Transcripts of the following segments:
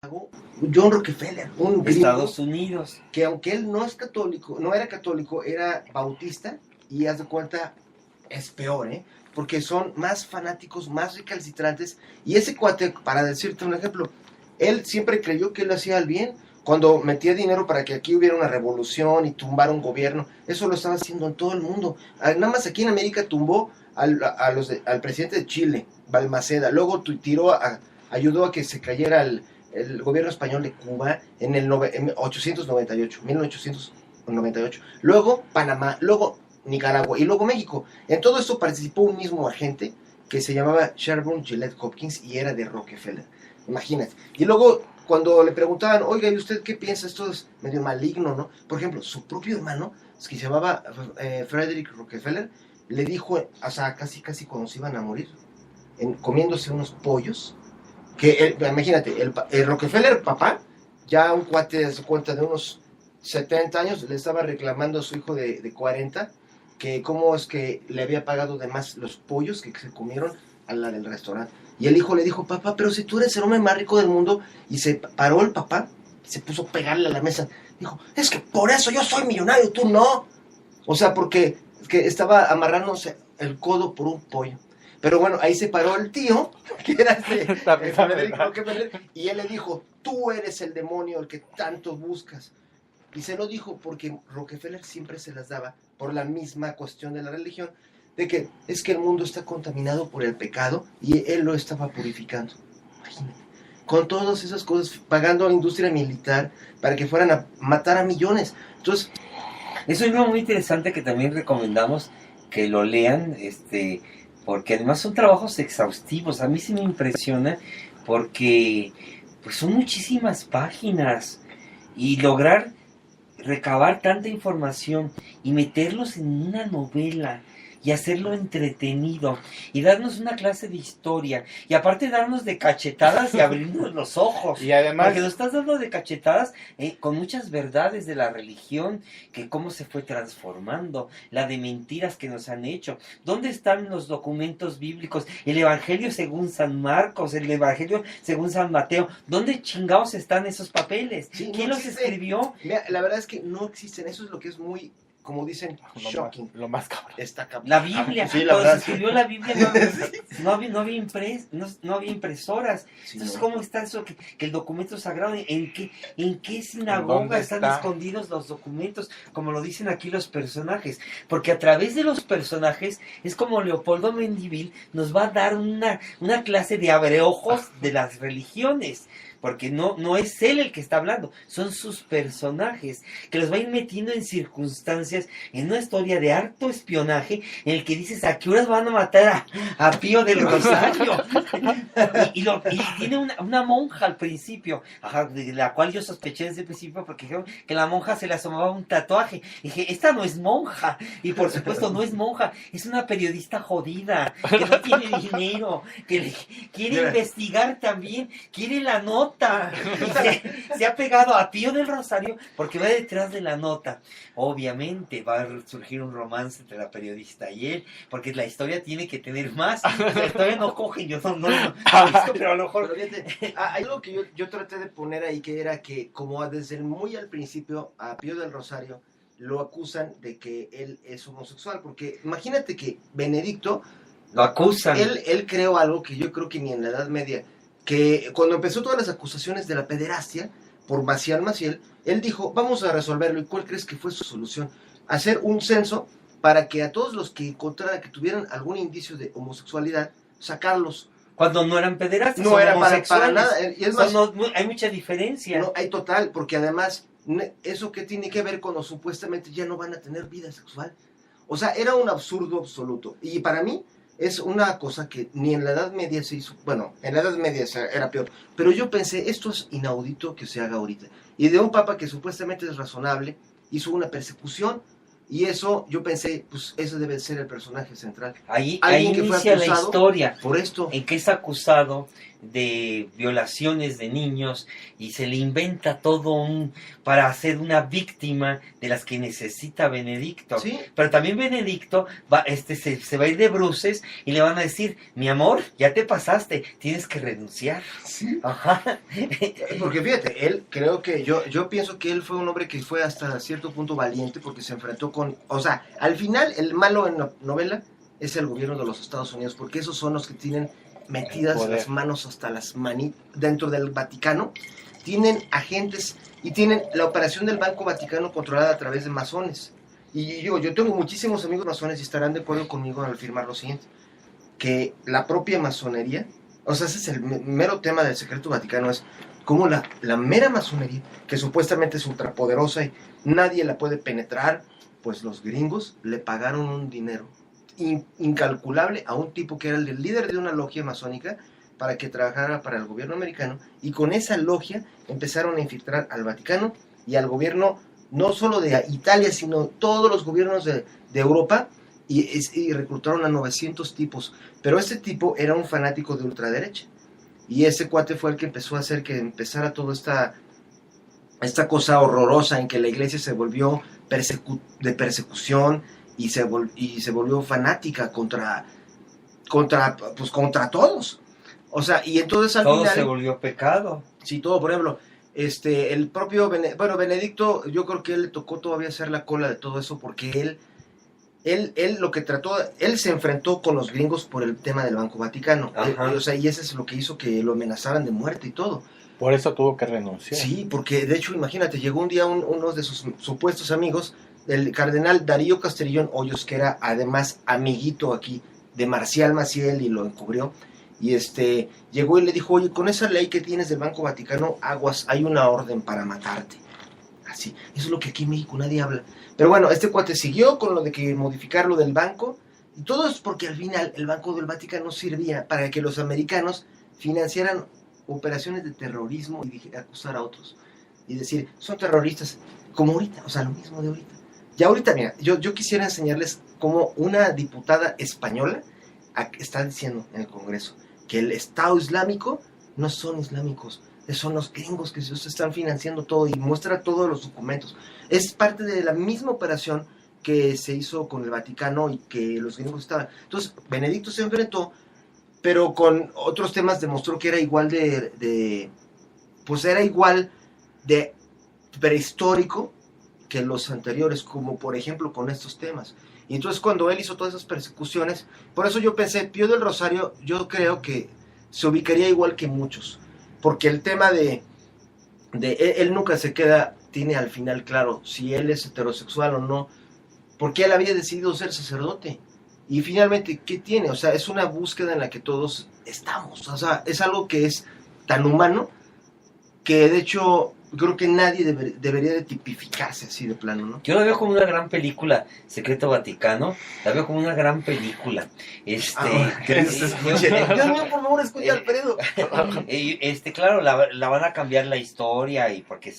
John Rockefeller, un gringo Estados Unidos, que aunque él no es católico, no era católico, era bautista, y haz de cuenta, es peor, porque son más fanáticos, más recalcitrantes, y ese cuate, para decirte un ejemplo, él siempre creyó que él hacía el bien, cuando metía dinero para que aquí hubiera una revolución y tumbara un gobierno, eso lo estaba haciendo en todo el mundo. Nada más aquí en América tumbó al presidente de Chile, Balmaceda, luego ayudó a que se cayera el gobierno español de Cuba en 1898. Luego Panamá, luego Nicaragua y luego México. En todo esto participó un mismo agente que se llamaba Sherburne Gillette Hopkins y era de Rockefeller. Imagínate. Y luego cuando le preguntaban, oiga, ¿y usted qué piensa? Esto es medio maligno, ¿no? Por ejemplo, su propio hermano, que se llamaba Frederick Rockefeller, le dijo, o sea, casi cuando se iban a morir, comiéndose unos pollos, que imagínate, el Rockefeller papá, ya un cuate se cuenta de unos 70 años, le estaba reclamando a su hijo de 40 que cómo es que le había pagado de más los pollos que se comieron a la del restaurante. Y el hijo le dijo, papá, pero si tú eres el hombre más rico del mundo, y se paró el papá, se puso a pegarle a la mesa, dijo, es que por eso yo soy millonario, tú no. O sea, porque que estaba amarrándose el codo por un pollo. Pero bueno, ahí se paró el tío, que era Frederick Rockefeller, y él le dijo, tú eres el demonio, el que tanto buscas. Y se lo dijo porque Rockefeller siempre se las daba por la misma cuestión de la religión, de que es que el mundo está contaminado por el pecado y él lo estaba purificando. Imagínate. Con todas esas cosas, pagando a la industria militar para que fueran a matar a millones. Entonces, eso es algo muy interesante que también recomendamos que lo lean, porque además son trabajos exhaustivos. A mí sí me impresiona porque pues son muchísimas páginas y lograr recabar tanta información y meterlos en una novela y hacerlo entretenido y darnos una clase de historia y aparte darnos de cachetadas y abrirnos los ojos, y además porque nos estás dando de cachetadas con muchas verdades de la religión, que cómo se fue transformando, la de mentiras que nos han hecho, dónde están los documentos bíblicos, el evangelio según San Marcos, el evangelio según San Mateo, dónde chingados están esos papeles, sí, quién no los existe. Escribió. Mira, la verdad es que no existen, eso es lo que es muy, como dicen, shocking. Lo más cabrón. La Biblia, sí, la cuando verdad. se escribió la Biblia no había impresoras. Sí, Entonces, no. ¿cómo está eso que el documento sagrado? ¿En qué sinagoga están escondidos los documentos? Como lo dicen aquí los personajes. Porque a través de los personajes es como Leopoldo Mendívil nos va a dar una clase de abreojos de las religiones. Porque no es él el que está hablando, son sus personajes, que los va a ir metiendo en circunstancias, en una historia de harto espionaje, en el que dices, ¿a qué horas van a matar a Pío del Rosario? y tiene una monja al principio, de la cual yo sospeché desde el principio, porque dijeron que la monja se le asomaba un tatuaje. Y dije, esta no es monja, y por supuesto no es monja, es una periodista jodida, que no tiene dinero, que quiere investigar también, quiere la nota. Se ha pegado a Pío del Rosario porque va detrás de la nota. Obviamente va a surgir un romance entre la periodista y él, porque la historia tiene que tener más. La historia no coge, yo no pero a lo mejor. Pero fíjate, hay algo que yo traté de poner ahí, que era que como desde muy al principio a Pío del Rosario lo acusan de que él es homosexual, porque imagínate que Benedicto lo acusan. Él creó algo que yo creo que ni en la Edad Media, que cuando empezó todas las acusaciones de la pederastia por Maciel, él dijo, vamos a resolverlo. ¿Y cuál crees que fue su solución? Hacer un censo para que a todos los que encontraran que tuvieran algún indicio de homosexualidad, sacarlos. Cuando no eran pederastas, no era para nada. Y es más, hay mucha diferencia. No, hay total, porque además, eso que tiene que ver con los supuestamente ya no van a tener vida sexual. O sea, era un absurdo absoluto. Y para mí, es una cosa que ni en la Edad Media se hizo. Bueno, en la Edad Media era peor. Pero yo pensé, esto es inaudito que se haga ahorita. Y de un papa que supuestamente es razonable, hizo una persecución. Y eso, yo pensé, pues ese debe ser el personaje central. Ahí que inicia la historia. por esto. En que es acusado de violaciones de niños y se le inventa todo para hacer una víctima de las que necesita Benedicto. ¿Sí? Pero también Benedicto se va a ir de bruces y le van a decir, mi amor, ya te pasaste, tienes que renunciar. Sí. Ajá. Porque fíjate, él creo que yo pienso que él fue un hombre que fue hasta cierto punto valiente porque se enfrentó con, o sea, al final el malo en la novela es el gobierno de los Estados Unidos, porque esos son los que tienen metidas las manos hasta las manitas dentro del Vaticano, tienen agentes y tienen la operación del Banco Vaticano controlada a través de masones. Y yo tengo muchísimos amigos masones y estarán de acuerdo conmigo al afirmar lo siguiente, que la propia masonería, o sea, ese es el mero tema del secreto vaticano, es cómo la mera masonería, que supuestamente es ultrapoderosa y nadie la puede penetrar, pues los gringos le pagaron un dinero incalculable a un tipo que era el líder de una logia masónica para que trabajara para el gobierno americano, y con esa logia empezaron a infiltrar al Vaticano y al gobierno no solo de Italia, sino todos los gobiernos de Europa, y reclutaron a 900 tipos, pero este tipo era un fanático de ultraderecha, y ese cuate fue el que empezó a hacer que empezara toda esta cosa horrorosa en que la iglesia se volvió de persecución y se volvió fanática contra todos. O sea, y entonces al todo final... se volvió pecado. Sí, todo, por ejemplo, el propio Benedicto, yo creo que él le tocó todavía hacer la cola de todo eso, porque él lo que trató, él se enfrentó con los gringos por el tema del Banco Vaticano. O sea, y ese es lo que hizo que lo amenazaran de muerte y todo. Por eso tuvo que renunciar. Sí, porque de hecho, imagínate, llegó un día uno de sus supuestos amigos, el cardenal Darío Castrillón Hoyos, que era además amiguito aquí de Marcial Maciel, y lo encubrió, y llegó y le dijo, oye, con esa ley que tienes del Banco Vaticano, aguas, hay una orden para matarte. Así, eso es lo que aquí en México nadie habla. Pero bueno, este cuate siguió con lo de que modificar lo del banco, y todo es porque al final el Banco del Vaticano servía para que los americanos financiaran operaciones de terrorismo y acusar a otros. Y decir, son terroristas, como ahorita, o sea, lo mismo de ahorita. Ya ahorita, mira, yo quisiera enseñarles cómo una diputada española está diciendo en el Congreso que el Estado Islámico no son islámicos, son los gringos que se están financiando todo, y muestra todos los documentos. Es parte de la misma operación que se hizo con el Vaticano y que los gringos estaban. Entonces, Benedicto se enfrentó, pero con otros temas demostró que era igual pues era igual de prehistórico que los anteriores, como por ejemplo con estos temas. Y entonces cuando él hizo todas esas persecuciones, por eso yo pensé, Pío del Rosario, yo creo que se ubicaría igual que muchos, porque el tema de él nunca tiene al final claro si él es heterosexual o no, porque él había decidido ser sacerdote. Y finalmente, ¿qué tiene? O sea, es una búsqueda en la que todos estamos. O sea, es algo que es tan humano que de hecho creo que nadie debería de tipificarse así de plano, ¿no? Yo la veo como una gran película, Secreto Vaticano, la veo como una gran película. Dios mío, por favor, escucha, Alfredo. Claro, la van a cambiar la historia, y porque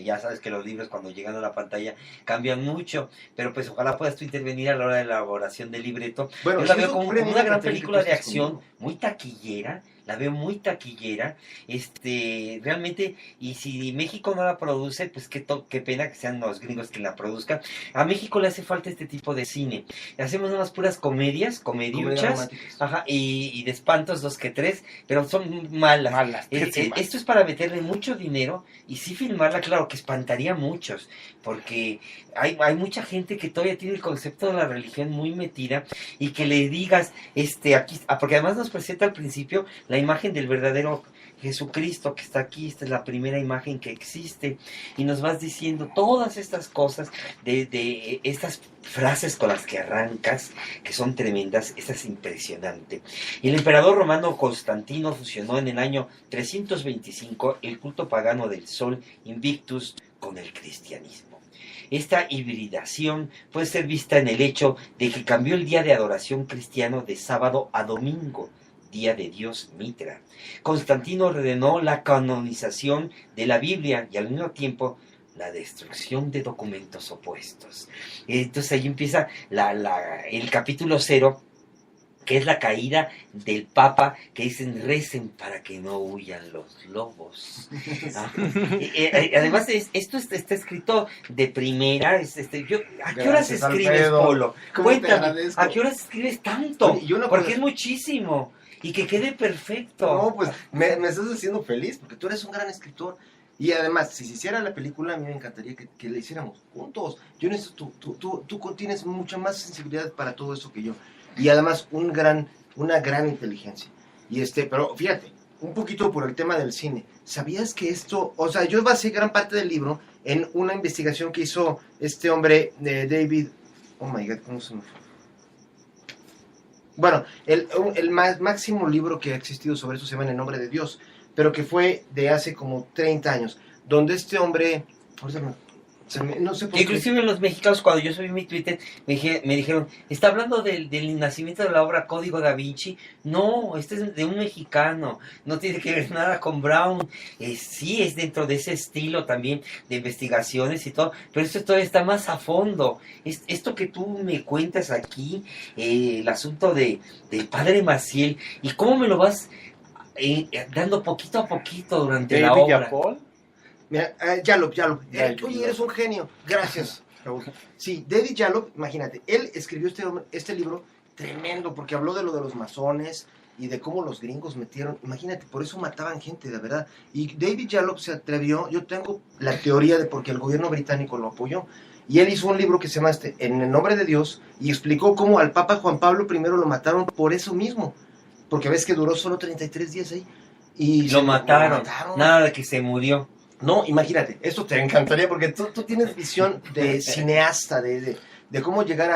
ya sabes que los libros cuando llegan a la pantalla cambian mucho, pero pues ojalá puedas tú intervenir a la hora de la elaboración del libreto. Bueno, yo la veo como una gran película de acción, muy taquillera. La veo muy taquillera, realmente, y si México no la produce, pues qué pena que sean los gringos que la produzcan. A México le hace falta este tipo de cine. Hacemos unas puras comediuchas, ajá, y de espantos 2 que 3, pero son malas. Esto es para meterle mucho dinero y sí filmarla, claro, que espantaría a muchos, porque hay mucha gente que todavía tiene el concepto de la religión muy metida, y que le digas, aquí, porque además nos presenta al principio la imagen del verdadero Jesucristo que está aquí, esta es la primera imagen que existe, y nos vas diciendo todas estas cosas de estas frases con las que arrancas, que son tremendas. Esta es impresionante. Y el emperador romano Constantino fusionó en el año 325 el culto pagano del Sol Invictus con el cristianismo. Esta hibridación puede ser vista en el hecho de que cambió el día de adoración cristiano de sábado a domingo, día de Dios Mitra. Constantino ordenó la canonización de la Biblia y al mismo tiempo la destrucción de documentos opuestos. Entonces ahí empieza el capítulo 0, que es la caída del Papa, que dicen recen para que no huyan los lobos. ¿No? Además, esto está escrito de primera. ¿A qué horas Gracias, escribes, Alfredo. Polo? ¿Cómo te Cuéntame, agradezco? ¿a qué horas escribes tanto? Oye, y una Porque cosa- es muchísimo. Y que quede perfecto. No, pues me estás haciendo feliz porque tú eres un gran escritor. Y además, si se hiciera la película, a mí me encantaría que la hiciéramos juntos. Yo necesito, tú tienes mucha más sensibilidad para todo eso que yo. Y además, una gran inteligencia. Pero fíjate, un poquito por el tema del cine. ¿Sabías que esto, o sea, yo basé gran parte del libro en una investigación que hizo este hombre, David, oh my God, ¿cómo se me fue? Bueno, el máximo libro que ha existido sobre eso se llama En el nombre de Dios, pero que fue de hace como 30 años, donde este hombre, no sé por qué. Inclusive los mexicanos, cuando yo subí mi Twitter, me dijeron, ¿está hablando del nacimiento de la obra Código Da Vinci? No, este es de un mexicano, no tiene que ver nada con Brown. Sí, es dentro de ese estilo también de investigaciones y todo, pero esto todavía está más a fondo. Esto que tú me cuentas aquí, el asunto del padre Maciel, y cómo me lo vas dando poquito a poquito durante la David obra. Yapol. Mira, Yallop. Yallop. Oye, eres un genio. Gracias, Raúl. Sí, David Yallop, imagínate, él escribió este libro tremendo porque habló de lo de los masones y de cómo los gringos metieron. Imagínate, por eso mataban gente, de verdad. Y David Yallop se atrevió, yo tengo la teoría de por qué el gobierno británico lo apoyó. Y él hizo un libro que se llama En el nombre de Dios y explicó cómo al Papa Juan Pablo I lo mataron por eso mismo. Porque ves que duró solo 33 días ahí. Y Lo mataron, nada de que se murió. No, imagínate, esto te encantaría porque tú tienes visión de cineasta, de cómo llegar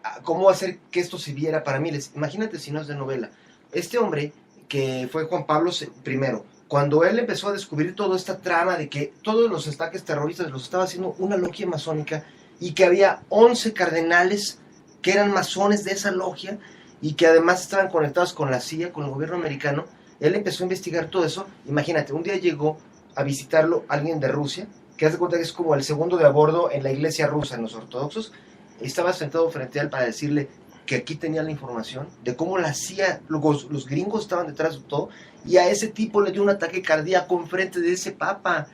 a cómo hacer que esto se viera para miles. Imagínate si no es de novela. Este hombre, que fue Juan Pablo I, cuando él empezó a descubrir toda esta trama de que todos los ataques terroristas los estaba haciendo una logia masónica y que había 11 cardenales que eran masones de esa logia y que además estaban conectados con la CIA, con el gobierno americano, él empezó a investigar todo eso. Imagínate, un día llegó a visitarlo alguien de Rusia, que hace cuenta que es como el segundo de a bordo en la iglesia rusa, en los ortodoxos, estaba sentado frente a él para decirle que aquí tenía la información de cómo la CIA, los gringos estaban detrás de todo, y a ese tipo le dio un ataque cardíaco enfrente de ese papa.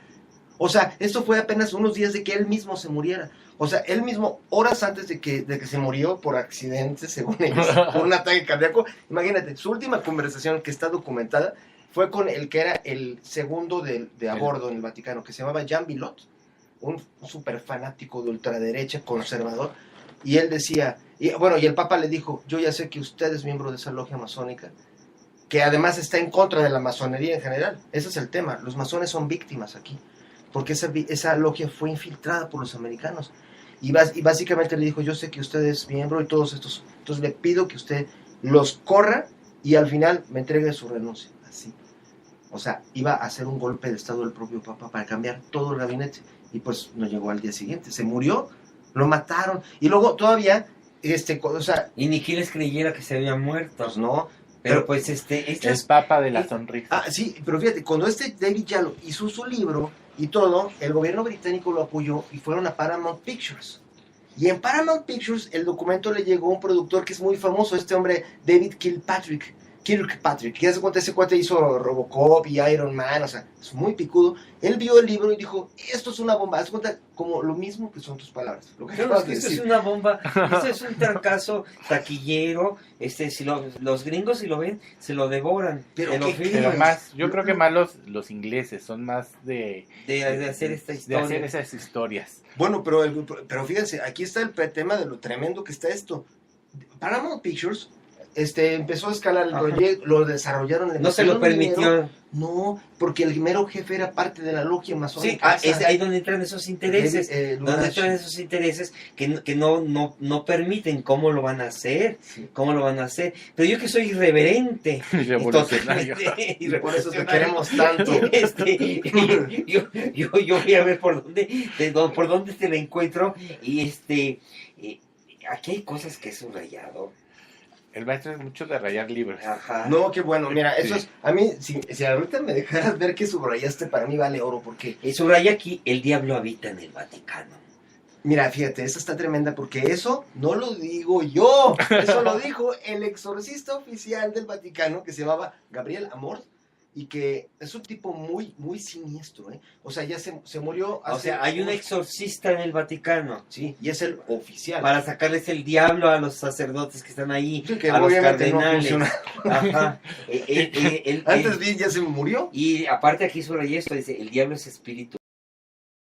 O sea, esto fue apenas unos días de que él mismo se muriera. O sea, él mismo, horas antes de que se murió por accidente, según ellos, por un ataque cardíaco. Imagínate, su última conversación que está documentada fue con el que era el segundo de a bordo en el Vaticano, que se llamaba Jean Bilot, un súper fanático de ultraderecha, conservador, y él decía, y el Papa le dijo, yo ya sé que usted es miembro de esa logia masónica, que además está en contra de la masonería en general. Ese es el tema, los masones son víctimas aquí, porque esa logia fue infiltrada por los americanos, y básicamente le dijo, yo sé que usted es miembro y todos estos, entonces le pido que usted los corra y al final me entregue su renuncia, así. O sea, iba a hacer un golpe de estado del propio Papa para cambiar todo el gabinete. Y pues no llegó al día siguiente. Se murió, lo mataron. Y luego todavía, Y ni quien les creyera que se había muerto. Pues no. Pero pues Es Papa de la sonrisa. Ah, sí, pero fíjate, cuando David Yallop hizo su libro y todo, el gobierno británico lo apoyó y fueron a Paramount Pictures. Y en Paramount Pictures el documento le llegó a un productor que es muy famoso, este hombre, David Kirkpatrick, que hace cuenta, ese cuate hizo Robocop y Iron Man, o sea, es muy picudo. Él vio el libro y dijo, esto es una bomba, hace cuenta como lo mismo que son tus palabras. Lo que acabas de esto decir. es una bomba, esto es un trancazo taquillero, si los gringos si lo ven, se lo devoran. Pero más, yo creo que más los ingleses son más de hacer esta historia. De hacer esas historias. Bueno, pero fíjense, aquí está el tema de lo tremendo que está esto. Paramount Pictures empezó a escalar el proyecto, lo desarrollaron. No se lo permitió. No, porque el mero jefe era parte de la logia masónica. Sí, es ahí donde entran esos intereses, donde entran esos intereses que no permiten cómo lo van a hacer, Pero yo que soy irreverente, revolucionario, y por eso te queremos tanto. Yo voy a ver por dónde te la encuentro y aquí hay cosas que he subrayado. El maestro es mucho de rayar libros. Ajá. No, qué bueno. Mira, eso es... A mí, si ahorita me dejaras ver que subrayaste, para mí vale oro, porque... Subraya aquí, el diablo habita en el Vaticano. Mira, fíjate, esa está tremenda porque eso no lo digo yo, eso lo dijo el exorcista oficial del Vaticano que se llamaba Gabriel Amor y que es un tipo muy, muy siniestro, ¿eh? O sea, ya se murió hace... O sea, hay un exorcista en el Vaticano. Sí, y es el oficial. Para sacarles el diablo a los sacerdotes que están ahí, Sí, que a los obviamente no cardenales. funciona. Ajá. Antes bien ya se murió. Y aparte aquí subrayé esto, dice, el diablo es espíritu.